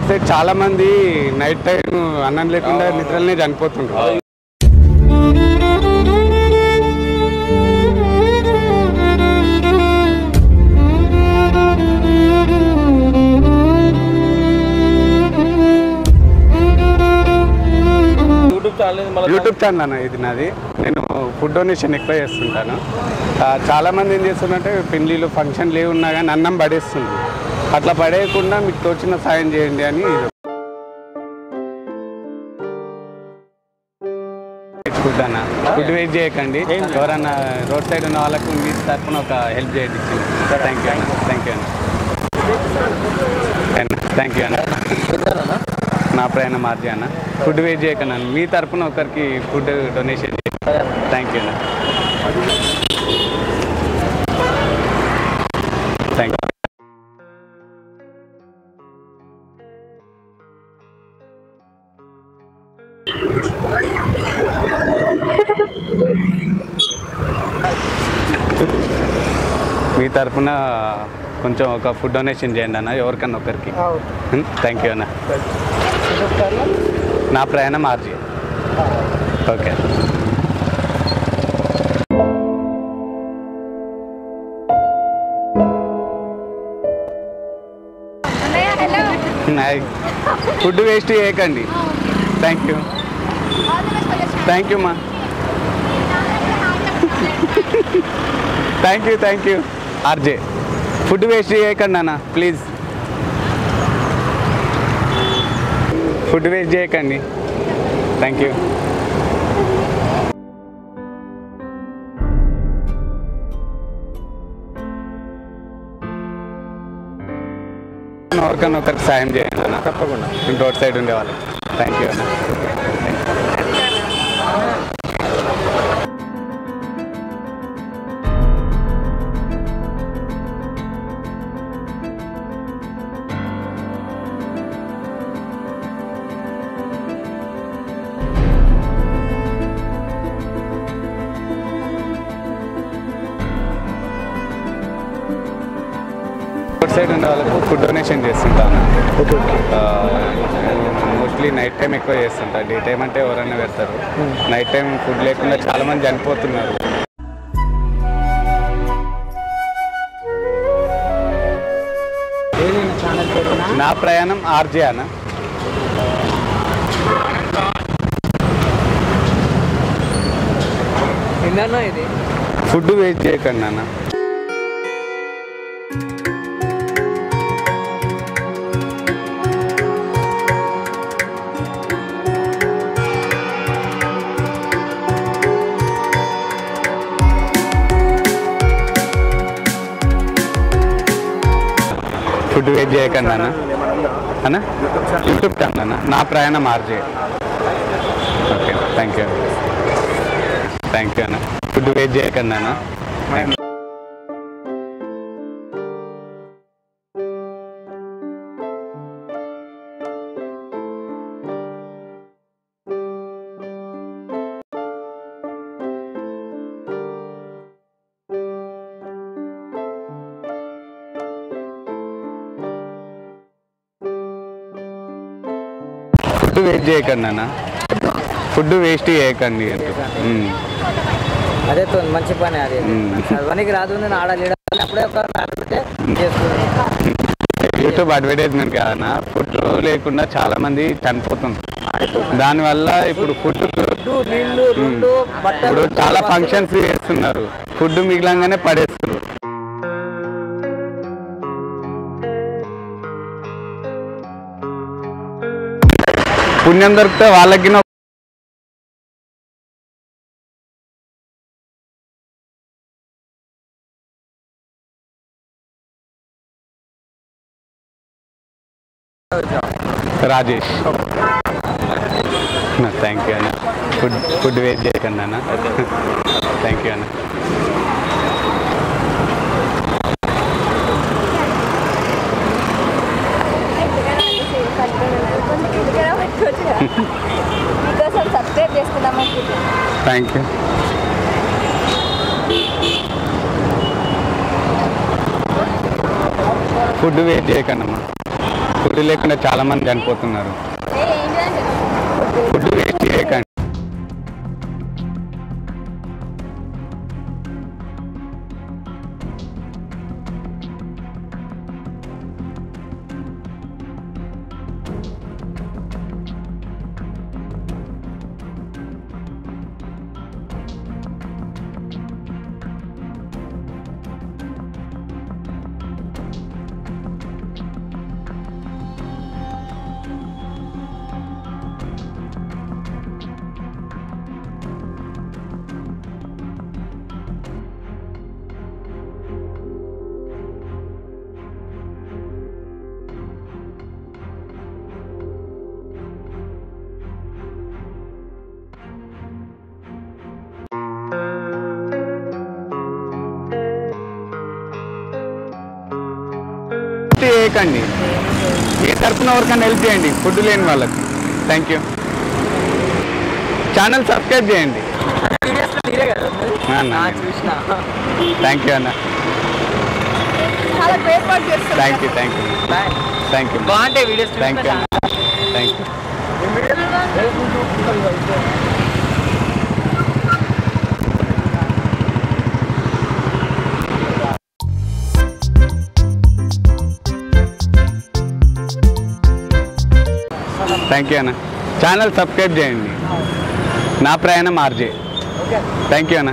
చూస్తే చాలా మంది నైట్ టైం అన్నం లేకుండా నిద్రలనే చనిపోతుంటారు. యూట్యూబ్ ఛానల్ అన్న ఇది నాది. నేను ఫుడ్ డొనేషన్ ఎక్కువ చేస్తుంటాను. చాలామంది ఏం చేస్తుందంటే పెళ్ళిళ్ళు ఫంక్షన్లు ఏ ఉన్నా కానీ అన్నం పడేస్తుంది. అట్లా పడేయకుండా మీకు తోచిన సాయం చేయండి అని ఫుడ్ అన్న. ఫుడ్ వేస్ట్ చేయకండి. ఎవరన్నా రోడ్ సైడ్ ఉన్న వాళ్ళకు మీ తరఫున ఒక హెల్ప్ చేయండి. థ్యాంక్ యూ అన్న. థ్యాంక్ యూ అన్న. థ్యాంక్ యూ అన్న. నా ప్రయాణం మార్జీ అన్న. ఫుడ్ వేస్ట్ చేయకండి అన్న. మీ తరఫున ఒకరికి ఫుడ్ డొనేషన్ చేయండి. థ్యాంక్ యూ అన్న. Thank you. మీ తరఫున కొంచెం ఒక ఫుడ్ డొనేషన్ చేయండి అన్న ఎవరికన్నా ఒకరికి. థ్యాంక్ యూ అన్న. నా ప్రయాణం మార్జీ. ఓకే. ఫుడ్ వేస్ట్ చేయకండి. Thank you. థ్యాంక్ యూ మా. Thank you. Thank you RJ. Food waste చేయకండి అన్న ప్లీజ్. ఫుడ్ వేస్ట్ చేయకండి. Thank you. ఎవరికన్నా ఒకరికి సాయం చేయండి అన్న తప్పకుండా. రోడ్ సైడ్ ఉండే వాళ్ళకి. థ్యాంక్ యూ అన్న. రోడ్ సైడ్ ఉండే వాళ్ళకు ఫుడ్ డొనేషన్ చేస్తుంటాను. మోస్ట్లీ నైట్ టైం ఎక్కువ చేస్తుంటా. డే టైం అంటే ఎవరైనా పెడతారు. నైట్ టైం ఫుడ్ లేకుండా చాలామంది చనిపోతున్నారు. నా ప్రయాణం ఆర్జే అన్న. ఇది ఫుడ్ వేస్ట్ చేయకండి అన్న. ఫుడ్ వేస్ట్ చేయకండి అన్న. అన్న యూట్యూబ్ ఛానల్ అన్న. నా ప్రయాణం RJ. Okay. Thank you. Thank you అన్న. ఫుడ్ వేస్ట్ చేయకండి అన్న. ఫుడ్ వేస్ట్ చేయకండి అన్న. ఫుడ్ వేస్ట్ చేయకండి. అదే మంచి పని. అది పనికి రాదు. నేను ఆడలేడు అప్పుడే యూట్యూబ్ అడ్వర్టైజ్మెంట్ కాదన్నా. ఫుడ్ లేకుండా చాలా మంది చనిపోతుంది. దానివల్ల ఇప్పుడు ఫుడ్ ఇప్పుడు చాలా ఫంక్షన్స్ చేస్తున్నారు. ఫుడ్ మిగిలంగానే పడేస్తున్నారు. పుణ్యం దొరికితే వాళ్ళకి రాజేష్. థ్యాంక్ యూ అన్న. ఫుడ్ వేస్ట్ చేయకండి అన్న. థ్యాంక్ యూ అన్న. Thank you. ఫుడ్ వేస్ట్ చేయకండి అమ్మా. ఫుడ్ లేకుండా చాలామంది చనిపోతున్నారు. ఫుడ్ వేస్ట్ చేయకండి. చేయకండి. ఏ తరఫున ఎవరికైనా హెల్ప్ చేయండి ఫుడ్ లేని వాళ్ళకి. Thank you. ఛానల్ సబ్స్క్రైబ్ చేయండి. థ్యాంక్ యూ అన్న. Thank you thank you thank you. బాగుంటాయి వీడియోస్. థ్యాంక్ యూ అన్న. Thank you. థ్యాంక్ యూ అన్న. ఛానల్ సబ్స్క్రైబ్ చేయండి. నా ప్రయాణం ఆర్జే. థ్యాంక్ యూ అన్న.